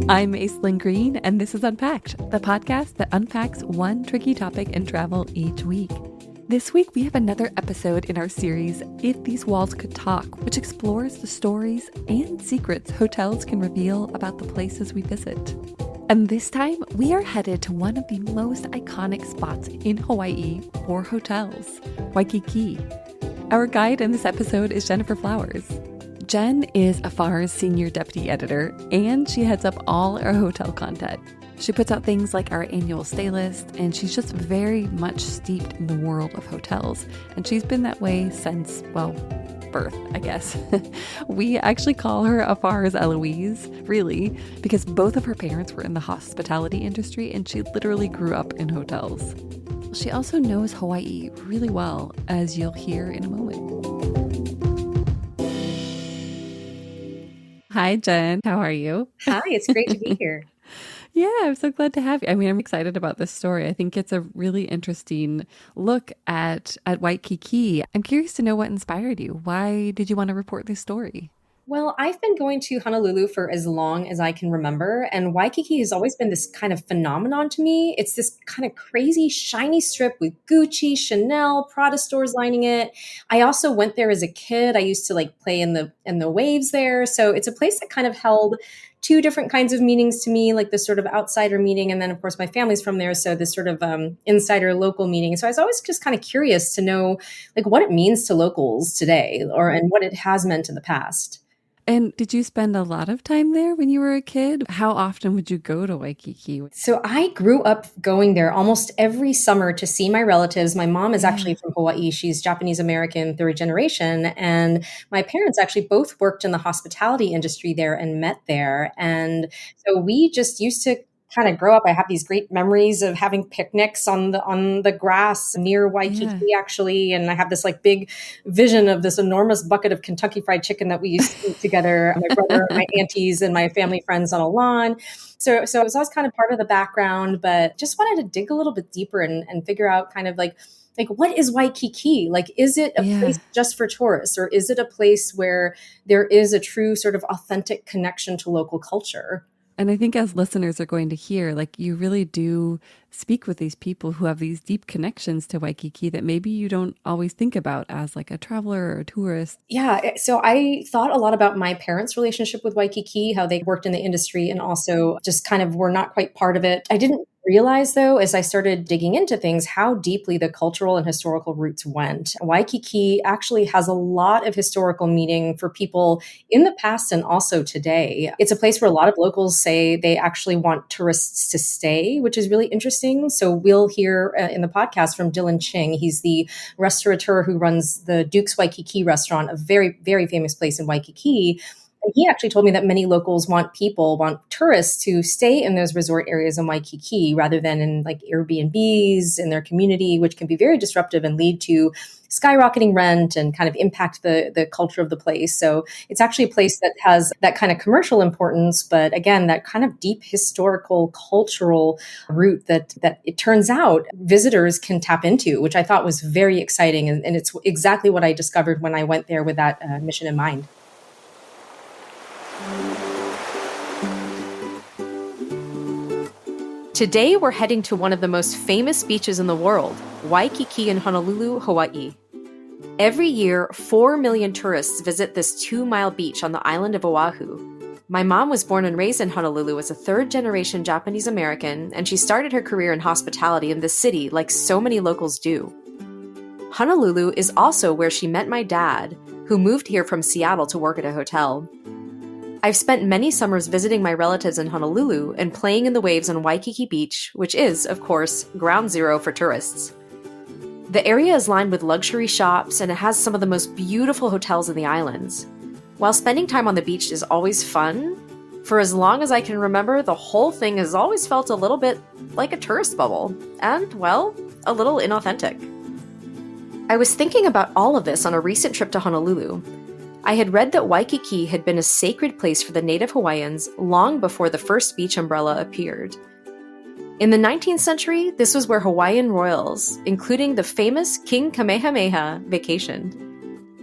I'm Aislinn Green, and this is Unpacked, the podcast that unpacks one tricky topic in travel each week. This week, we have another episode in our series, If These Walls Could Talk, which explores the stories and secrets hotels can reveal about the places we visit. And this time, we are headed to one of the most iconic spots in Hawaii for hotels, Waikīkī. Our guide in this episode is Jennifer Flowers. Jen is Afar's senior deputy editor, and she heads up all our hotel content. She puts out things like our annual stay list, and she's just very much steeped in the world of hotels. And she's been that way since, well, birth, I guess. We actually call her Afar's Eloise, really, because both of her parents were in the hospitality industry, and she literally grew up in hotels. She also knows Hawaii really well, as you'll hear in a moment. Hi, Jen. How are you? Hi, it's great to be here. Yeah, I'm so glad to have you. I mean, I'm excited about this story. I think it's a really interesting look at Waikīkī. I'm curious to know what inspired you. Why did you want to report this story? Well, I've been going to Honolulu for as long as I can remember, and Waikīkī has always been this kind of phenomenon to me. It's this kind of crazy, shiny strip with Gucci, Chanel, Prada stores lining it. I also went there as a kid. I used to play in the waves there. So it's a place that kind of held two different kinds of meanings to me, like this sort of outsider meaning. And then, of course, my family's from there. So this sort of insider local meaning. So I was always just kind of curious to know what it means to locals today and what it has meant in the past. And did you spend a lot of time there when you were a kid? How often would you go to Waikīkī? So I grew up going there almost every summer to see my relatives. My mom is actually from Hawaii. She's Japanese American, third generation. And my parents actually both worked in the hospitality industry there and met there. And so we just used to kind of grow up. I have these great memories of having picnics on the grass near Waikīkī, actually. And I have this big vision of this enormous bucket of Kentucky Fried Chicken that we used to eat together, my brother, my aunties, and my family friends on a lawn. So it was always kind of part of the background, but just wanted to dig a little bit deeper and figure out kind of what is Waikīkī? Is it a place just for tourists, or is it a place where there is a true sort of authentic connection to local culture? And I think as listeners are going to hear, you really do speak with these people who have these deep connections to Waikīkī that maybe you don't always think about as a traveler or a tourist. Yeah. So I thought a lot about my parents' relationship with Waikīkī, how they worked in the industry and also just kind of were not quite part of it. I didn't realize, though, as I started digging into things, how deeply the cultural and historical roots went. Waikīkī actually has a lot of historical meaning for people in the past and also today. It's a place where a lot of locals say they actually want tourists to stay, which is really interesting. So we'll hear in the podcast from Dylan Ching. He's the restaurateur who runs the Duke's Waikīkī restaurant, a very, very famous place in Waikīkī. And he actually told me that many locals want tourists to stay in those resort areas in Waikīkī rather than in Airbnbs in their community, which can be very disruptive and lead to skyrocketing rent and kind of impact the culture of the place. So it's actually a place that has that kind of commercial importance, but again, that kind of deep historical, cultural root that it turns out visitors can tap into, which I thought was very exciting. And it's exactly what I discovered when I went there with that mission in mind. Today, we're heading to one of the most famous beaches in the world, Waikīkī in Honolulu, Hawaii. Every year, 4 million tourists visit this 2-mile beach on the island of Oahu. My mom was born and raised in Honolulu as a third-generation Japanese American, and she started her career in hospitality in the city like so many locals do. Honolulu is also where she met my dad, who moved here from Seattle to work at a hotel. I've spent many summers visiting my relatives in Honolulu and playing in the waves on Waikīkī Beach, which is, of course, ground zero for tourists. The area is lined with luxury shops, and it has some of the most beautiful hotels in the islands. While spending time on the beach is always fun, for as long as I can remember, the whole thing has always felt a little bit like a tourist bubble, and, well, a little inauthentic. I was thinking about all of this on a recent trip to Honolulu. I had read that Waikīkī had been a sacred place for the native Hawaiians long before the first beach umbrella appeared. In the 19th century, this was where Hawaiian royals, including the famous King Kamehameha, vacationed.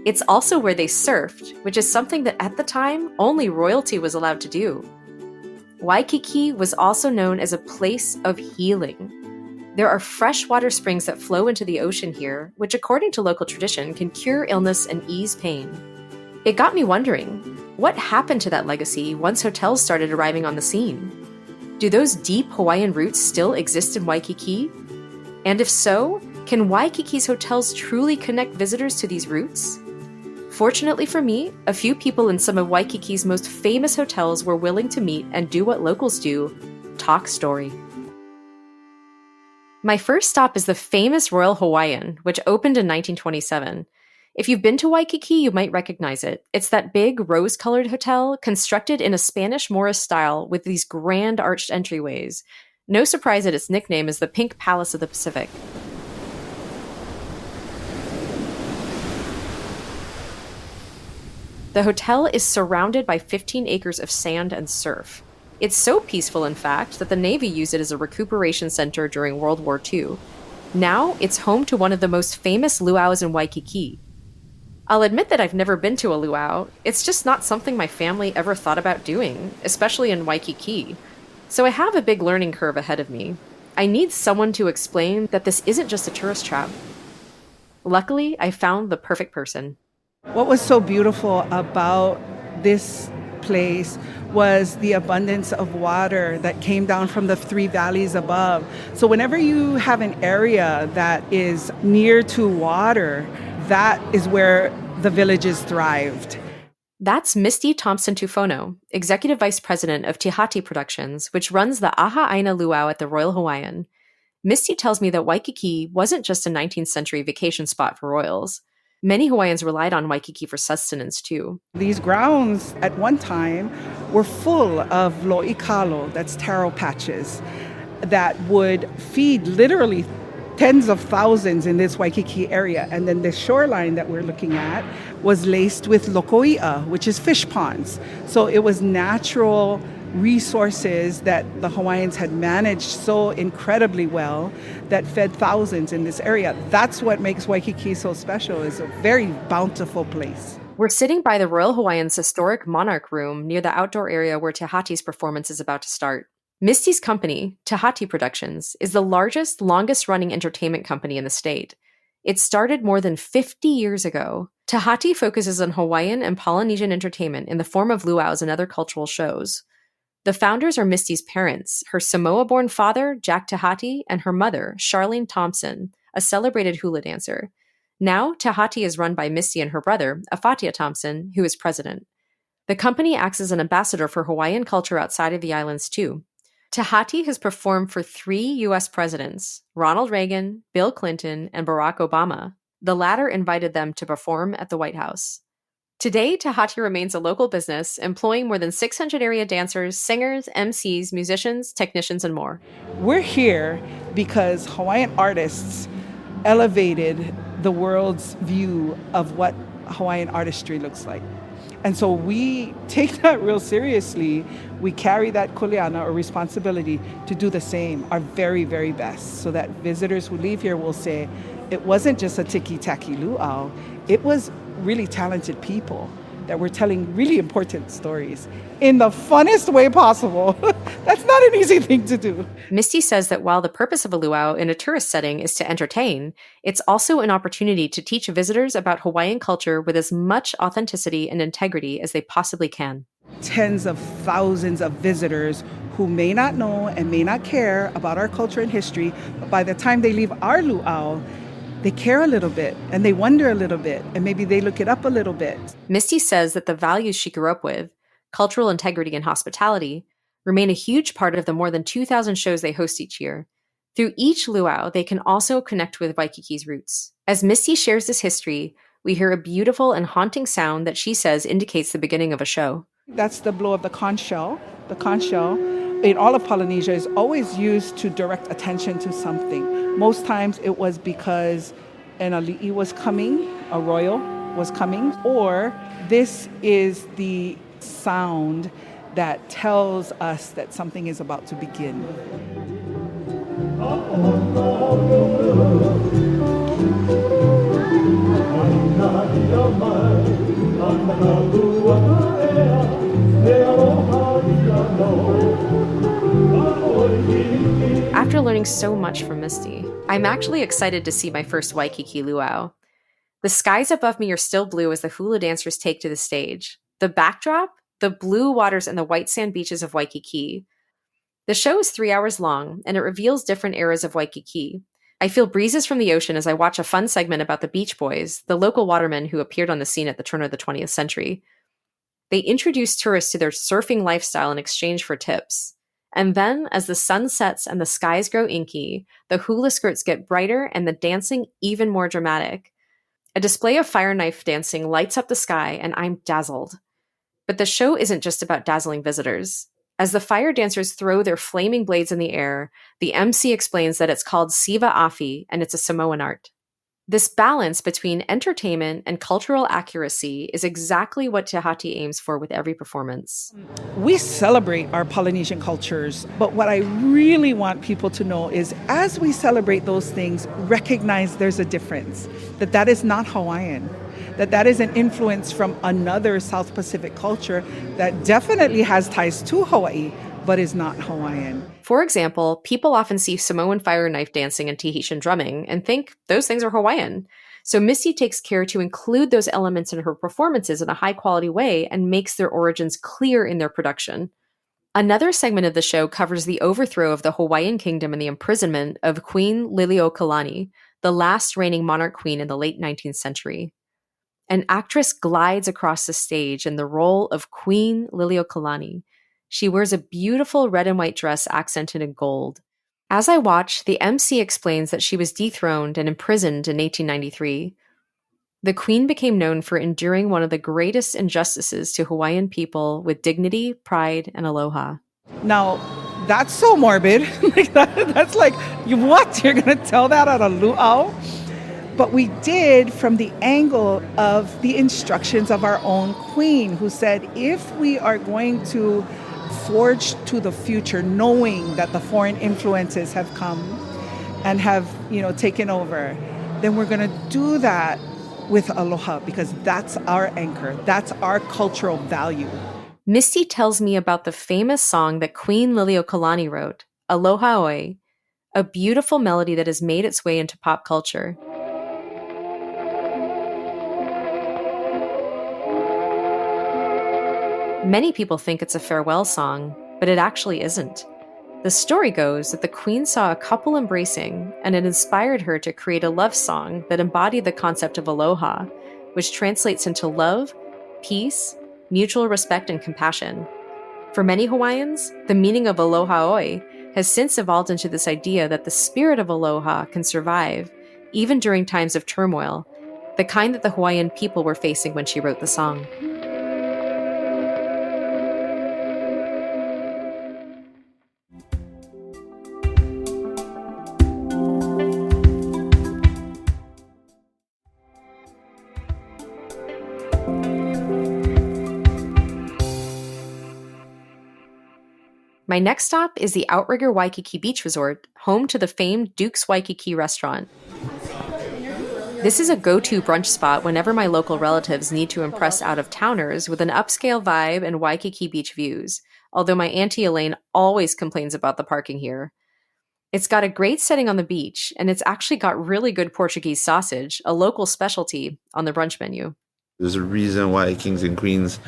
It's also where they surfed, which is something that at the time only royalty was allowed to do. Waikīkī was also known as a place of healing. There are freshwater springs that flow into the ocean here, which according to local tradition can cure illness and ease pain. It got me wondering, what happened to that legacy once hotels started arriving on the scene? Do those deep Hawaiian roots still exist in Waikīkī? And if so, can Waikīkī's hotels truly connect visitors to these roots? Fortunately for me, a few people in some of Waikīkī's most famous hotels were willing to meet and do what locals do, talk story. My first stop is the famous Royal Hawaiian, which opened in 1927. If you've been to Waikīkī, you might recognize it. It's that big rose-colored hotel constructed in a Spanish Moorish style with these grand arched entryways. No surprise that its nickname is the Pink Palace of the Pacific. The hotel is surrounded by 15 acres of sand and surf. It's so peaceful, in fact, that the Navy used it as a recuperation center during World War II. Now, it's home to one of the most famous luau's in Waikīkī. I'll admit that I've never been to a luau. It's just not something my family ever thought about doing, especially in Waikīkī. So I have a big learning curve ahead of me. I need someone to explain that this isn't just a tourist trap. Luckily, I found the perfect person. What was so beautiful about this place was the abundance of water that came down from the three valleys above. So whenever you have an area that is near to water, that is where the villages thrived. That's Misty Thompson-Tufono, Executive Vice President of Tihati Productions, which runs the Aha Aina Luau at the Royal Hawaiian. Misty tells me that Waikīkī wasn't just a 19th century vacation spot for royals. Many Hawaiians relied on Waikīkī for sustenance, too. These grounds at one time were full of lo'ikalo, that's taro patches, that would feed literally tens of thousands in this Waikīkī area. And then the shoreline that we're looking at was laced with lokoi'a, which is fish ponds. So it was natural resources that the Hawaiians had managed so incredibly well that fed thousands in this area. That's what makes Waikīkī so special. It's a very bountiful place. We're sitting by the Royal Hawaiian's historic Monarch Room near the outdoor area where Tihati's performance is about to start. Misty's company, Tihati Productions, is the largest, longest-running entertainment company in the state. It started more than 50 years ago. Tihati focuses on Hawaiian and Polynesian entertainment in the form of luau's and other cultural shows. The founders are Misty's parents, her Samoa-born father, Jack Tihati, and her mother, Charlene Thompson, a celebrated hula dancer. Now, Tihati is run by Misty and her brother, Afatia Thompson, who is president. The company acts as an ambassador for Hawaiian culture outside of the islands, too. Tihati has performed for 3 U.S. presidents, Ronald Reagan, Bill Clinton, and Barack Obama. The latter invited them to perform at the White House. Today, Tihati remains a local business, employing more than 600 area dancers, singers, MCs, musicians, technicians, and more. We're here because Hawaiian artists elevated the world's view of what Hawaiian artistry looks like. And so we take that real seriously. We carry that kuleana or responsibility to do the same, our very, very best, so that visitors who leave here will say, it wasn't just a tiki-taki luau, it was really talented people that were telling really important stories in the funnest way possible. That's not an easy thing to do. Misty says that while the purpose of a luau in a tourist setting is to entertain, it's also an opportunity to teach visitors about Hawaiian culture with as much authenticity and integrity as they possibly can. Tens of thousands of visitors who may not know and may not care about our culture and history, but by the time they leave our luau, they care a little bit and they wonder a little bit and maybe they look it up a little bit. Misty says that the values she grew up with, cultural integrity and hospitality, remain a huge part of the more than 2,000 shows they host each year. Through each luau, they can also connect with Waikīkī's roots. As Misty shares this history, we hear a beautiful and haunting sound that she says indicates the beginning of a show. That's the blow of the conch shell. The conch shell in all of Polynesia is always used to direct attention to something. Most times it was because an ali'i was coming, a royal was coming, or this is the sound that tells us that something is about to begin. After learning so much from Misty, I'm actually excited to see my first Waikīkī luau. The skies above me are still blue as the hula dancers take to the stage. The backdrop? The blue waters and the white sand beaches of Waikīkī. The show is 3 hours long, and it reveals different eras of Waikīkī. I feel breezes from the ocean as I watch a fun segment about the Beach Boys, the local watermen who appeared on the scene at the turn of the 20th century. They introduce tourists to their surfing lifestyle in exchange for tips. And then, as the sun sets and the skies grow inky, the hula skirts get brighter and the dancing even more dramatic. A display of fire knife dancing lights up the sky, and I'm dazzled. But the show isn't just about dazzling visitors. As the fire dancers throw their flaming blades in the air, the MC explains that it's called Siva Afi, and it's a Samoan art. This balance between entertainment and cultural accuracy is exactly what Tehati aims for with every performance. We celebrate our Polynesian cultures, but what I really want people to know is as we celebrate those things, recognize there's a difference, that is not Hawaiian, that is an influence from another South Pacific culture that definitely has ties to Hawaii, but is not Hawaiian. For example, people often see Samoan fire knife dancing and Tahitian drumming and think those things are Hawaiian. So Misty takes care to include those elements in her performances in a high-quality way and makes their origins clear in their production. Another segment of the show covers the overthrow of the Hawaiian kingdom and the imprisonment of Queen Liliuokalani, the last reigning monarch queen in the late 19th century. An actress glides across the stage in the role of Queen Liliuokalani. She wears a beautiful red and white dress accented in gold. As I watch, the MC explains that she was dethroned and imprisoned in 1893. The queen became known for enduring one of the greatest injustices to Hawaiian people with dignity, pride, and aloha. Now, that's so morbid. That's like, what? You're going to tell that at a luau? But we did from the angle of the instructions of our own queen, who said, if we are going to forge to the future, knowing that the foreign influences have come and have, taken over, then we're going to do that with aloha, because that's our anchor. That's our cultural value. Misty tells me about the famous song that Queen Liliuokalani wrote, Aloha Oi, a beautiful melody that has made its way into pop culture. Many people think it's a farewell song, but it actually isn't. The story goes that the queen saw a couple embracing, and it inspired her to create a love song that embodied the concept of aloha, which translates into love, peace, mutual respect, and compassion. For many Hawaiians, the meaning of aloha oi has since evolved into this idea that the spirit of aloha can survive, even during times of turmoil, the kind that the Hawaiian people were facing when she wrote the song. My next stop is the Outrigger Waikīkī Beach Resort, home to the famed Duke's Waikīkī restaurant. This is a go-to brunch spot whenever my local relatives need to impress out-of-towners with an upscale vibe and Waikīkī beach views, although my Auntie Elaine always complains about the parking here. It's got a great setting on the beach, and it's actually got really good Portuguese sausage, a local specialty, on the brunch menu. There's a reason why kings and queens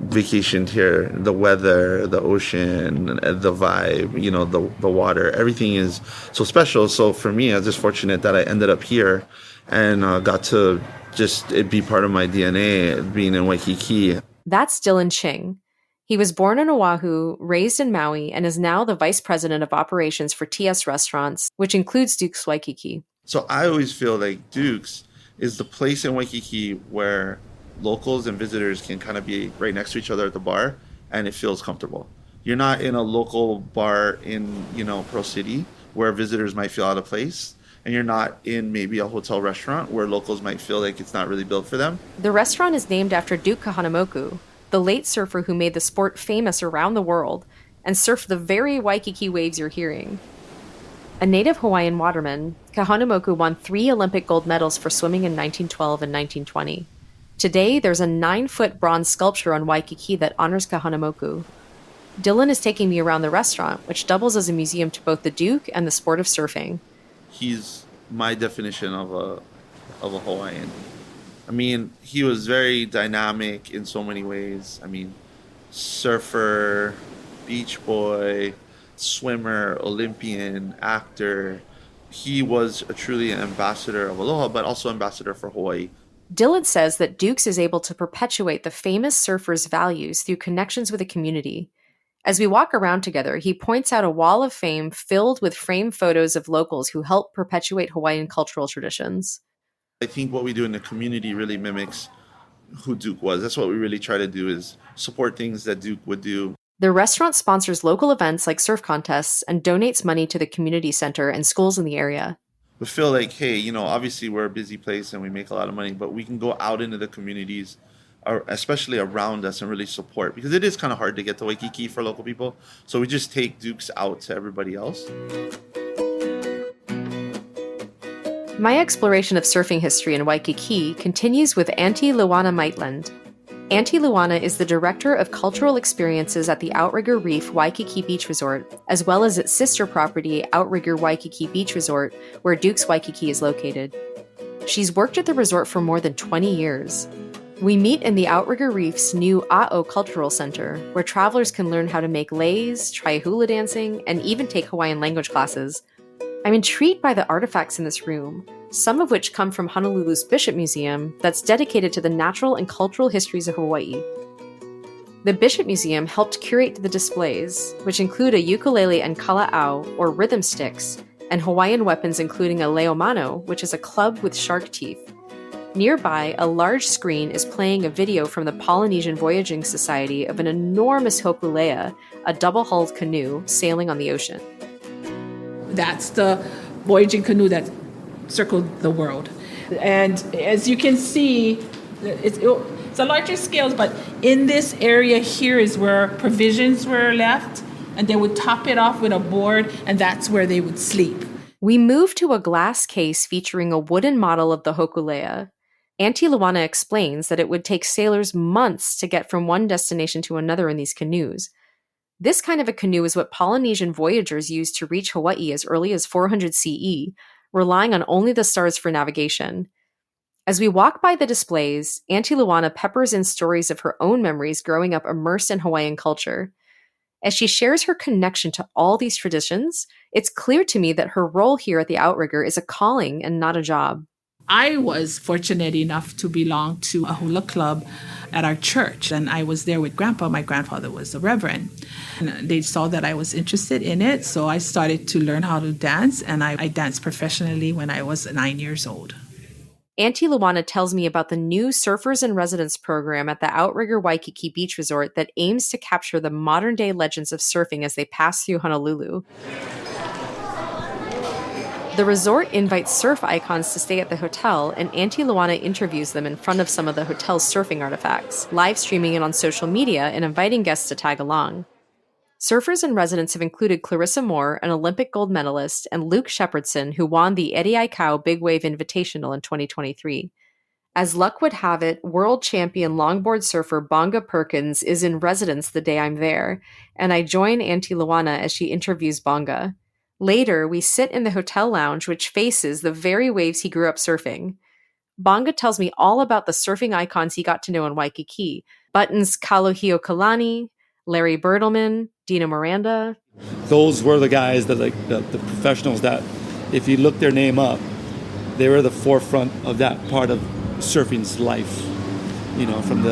vacationed here. The weather, the ocean, the vibe, the water, everything is so special. So for me, I was just fortunate that I ended up here and got to just it be part of my DNA, being in Waikīkī. That's Dylan Ching. He was born on Oahu, raised in Maui, and is now the vice president of operations for TS Restaurants, which includes Duke's Waikīkī. So I always feel like Duke's is the place in Waikīkī where locals and visitors can kind of be right next to each other at the bar, and it feels comfortable. You're not in a local bar in, Pearl City where visitors might feel out of place, and you're not in maybe a hotel restaurant where locals might feel like it's not really built for them. The restaurant is named after Duke Kahanamoku, the late surfer who made the sport famous around the world and surfed the very Waikīkī waves you're hearing. A native Hawaiian waterman, Kahanamoku won 3 Olympic gold medals for swimming in 1912 and 1920. Today, there's a 9-foot bronze sculpture on Waikīkī that honors Kahanamoku. Dylan is taking me around the restaurant, which doubles as a museum to both the Duke and the sport of surfing. He's my definition of a Hawaiian. I mean, he was very dynamic in so many ways. I mean, surfer, beach boy, swimmer, Olympian, actor. He was truly an ambassador of Aloha, but also ambassador for Hawaii. Dylan says that Dukes is able to perpetuate the famous surfer's values through connections with the community. As we walk around together, he points out a wall of fame filled with framed photos of locals who help perpetuate Hawaiian cultural traditions. I think what we do in the community really mimics who Duke was. That's what we really try to do, is support things that Duke would do. The restaurant sponsors local events like surf contests and donates money to the community center and schools in the area. We feel like, hey, obviously we're a busy place and we make a lot of money, but we can go out into the communities, especially around us, and really support, because it is kind of hard to get to Waikīkī for local people. So we just take Dukes out to everybody else. My exploration of surfing history in Waikīkī continues with Auntie Luana Maitland. Auntie Luana is the Director of Cultural Experiences at the Outrigger Reef Waikīkī Beach Resort, as well as its sister property, Outrigger Waikīkī Beach Resort, where Duke's Waikīkī is located. She's worked at the resort for more than 20 years. We meet in the Outrigger Reef's new A'o Cultural Center, where travelers can learn how to make leis, try hula dancing, and even take Hawaiian language classes. I'm intrigued by the artifacts in this room, some of which come from Honolulu's Bishop Museum that's dedicated to the natural and cultural histories of Hawaii. The Bishop Museum helped curate the displays, which include a ukulele and kala'au, or rhythm sticks, and Hawaiian weapons including a leomano, which is a club with shark teeth. Nearby, a large screen is playing a video from the Polynesian Voyaging Society of an enormous hokulea, a double-hulled canoe, sailing on the ocean. That's the voyaging canoe that circled the world. And as you can see, it's a larger scale, but in this area here is where provisions were left, and they would top it off with a board, and that's where they would sleep. We move to a glass case featuring a wooden model of the hokulea. Auntie Luana explains that it would take sailors months to get from one destination to another in these canoes. This kind of a canoe is what Polynesian voyagers used to reach Hawaii as early as 400 CE, relying on only the stars for navigation. As we walk by the displays, Auntie Luana peppers in stories of her own memories growing up immersed in Hawaiian culture. As she shares her connection to all these traditions, it's clear to me that her role here at the Outrigger is a calling and not a job. I was fortunate enough to belong to a hula club at our church, and I was there with Grandpa. My grandfather was a reverend. And they saw that I was interested in it, so I started to learn how to dance, and I danced professionally when I was 9 years old. Auntie Luana tells me about the new Surfers in Residence program at the Outrigger Waikīkī Beach Resort that aims to capture the modern-day legends of surfing as they pass through Honolulu. The resort invites surf icons to stay at the hotel, and Auntie Luana interviews them in front of some of the hotel's surfing artifacts, live streaming it on social media and inviting guests to tag along. Surfers in residence have included Clarissa Moore, an Olympic gold medalist, and Luke Shepardson, who won the Eddie Aikau Big Wave Invitational in 2023. As luck would have it, world champion longboard surfer Bonga Perkins is in residence the day I'm there, and I join Auntie Luana as she interviews Bonga. Later, we sit in the hotel lounge, which faces the very waves he grew up surfing. Bonga tells me all about the surfing icons he got to know in Waikīkī: Buttons Kalohio Kalani, Larry Bertelman, Dino Miranda. Those were the guys that, the professionals that, if you look their name up, they were the forefront of that part of surfing's life. From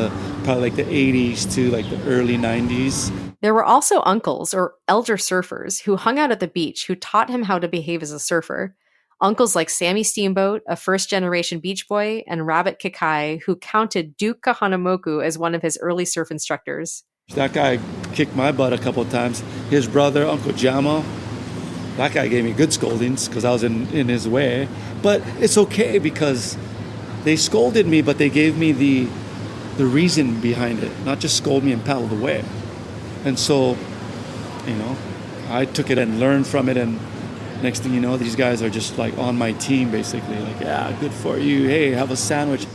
probably the 80s to the early 90s. There were also uncles, or elder surfers, who hung out at the beach who taught him how to behave as a surfer. Uncles like Sammy Steamboat, a first-generation beach boy, and Rabbit Kakai, who counted Duke Kahanamoku as one of his early surf instructors. That guy kicked my butt a couple of times. His brother, Uncle Jamo, that guy gave me good scoldings because I was in his way. But it's okay because they scolded me, but they gave me the reason behind it, not just scold me and paddle away. And so, I took it and learned from it, and next thing you know, these guys are just on my team, basically. Yeah, good for you. Hey, have a sandwich.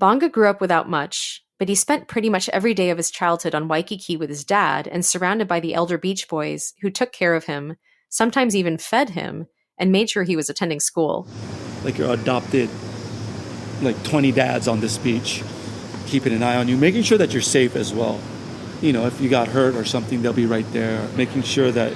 Bonga grew up without much, but he spent pretty much every day of his childhood on Waikīkī with his dad and surrounded by the elder beach boys who took care of him, sometimes even fed him, and made sure he was attending school. Like you're adopted, like 20 dads on this beach, keeping an eye on you, making sure that you're safe as well. You know, if you got hurt or something, they'll be right there, making sure that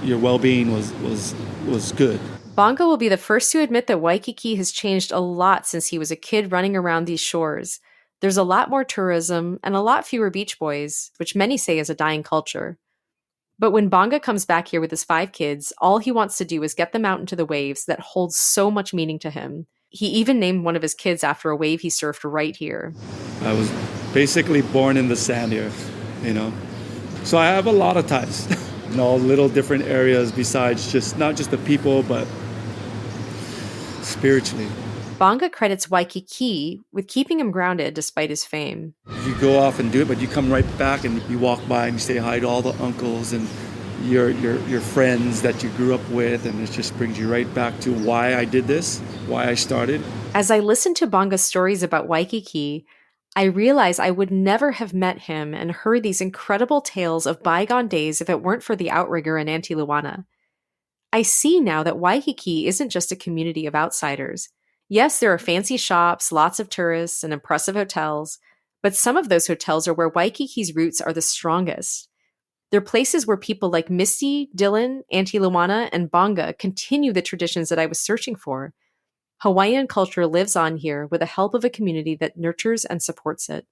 your well-being was good. Bonga will be the first to admit that Waikīkī has changed a lot since he was a kid running around these shores. There's a lot more tourism and a lot fewer beach boys, which many say is a dying culture. But when Bonga comes back here with his 5 kids, all he wants to do is get them out into the waves that hold so much meaning to him. He even named one of his kids after a wave he surfed right here. I was basically born in the sand here, you know. So I have a lot of ties in all little different areas besides not just the people, but spiritually. Bonga credits Waikīkī with keeping him grounded despite his fame. You go off and do it, but you come right back and you walk by and you say hi to all the uncles and your friends that you grew up with, and it just brings you right back to why I did this, why I started. As I listened to Bonga's stories about Waikīkī, I realized I would never have met him and heard these incredible tales of bygone days if it weren't for the outrigger in Auntie Luana. I see now that Waikīkī isn't just a community of outsiders. Yes, there are fancy shops, lots of tourists, and impressive hotels, but some of those hotels are where Waikīkī's roots are the strongest. They're places where people like Misty, Dylan, Auntie Luana, and Bonga continue the traditions that I was searching for. Hawaiian culture lives on here with the help of a community that nurtures and supports it.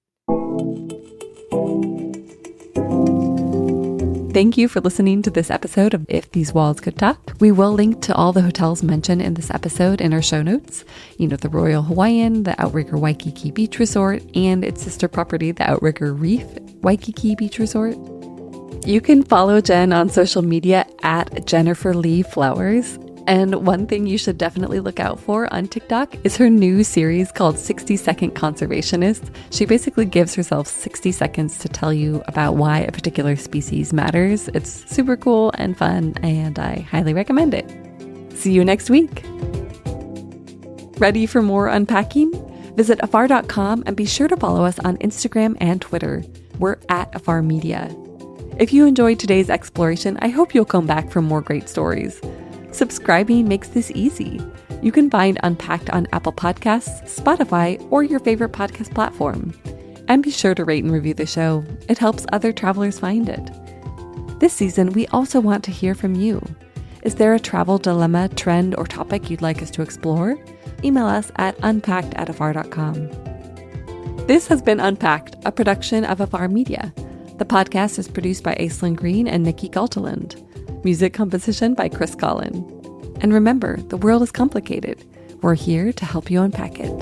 Thank you for listening to this episode of If These Walls Could Talk. We will link to all the hotels mentioned in this episode in our show notes. You know, the Royal Hawaiian, the Outrigger Waikīkī Beach Resort, and its sister property, the Outrigger Reef Waikīkī Beach Resort. You can follow Jen on social media at Jennifer Lee Flowers. And one thing you should definitely look out for on TikTok is her new series called 60 Second Conservationist. She basically gives herself 60 seconds to tell you about why a particular species matters. It's super cool and fun, and I highly recommend it. See you next week. Ready for more unpacking? Visit afar.com and be sure to follow us on Instagram and Twitter. We're at Afar Media. If you enjoyed today's exploration, I hope you'll come back for more great stories. Subscribing makes this easy. You can find Unpacked on Apple Podcasts, Spotify, or your favorite podcast platform. And be sure to rate and review the show. It helps other travelers find it. This season, we also want to hear from you. Is there a travel dilemma, trend, or topic you'd like us to explore? Email us at unpacked@afar.com. This has been Unpacked, a production of Afar Media. The podcast is produced by Aislinn Green and Nikki Galteland. Music composition by Chris Collin. And remember, the world is complicated. We're here to help you unpack it.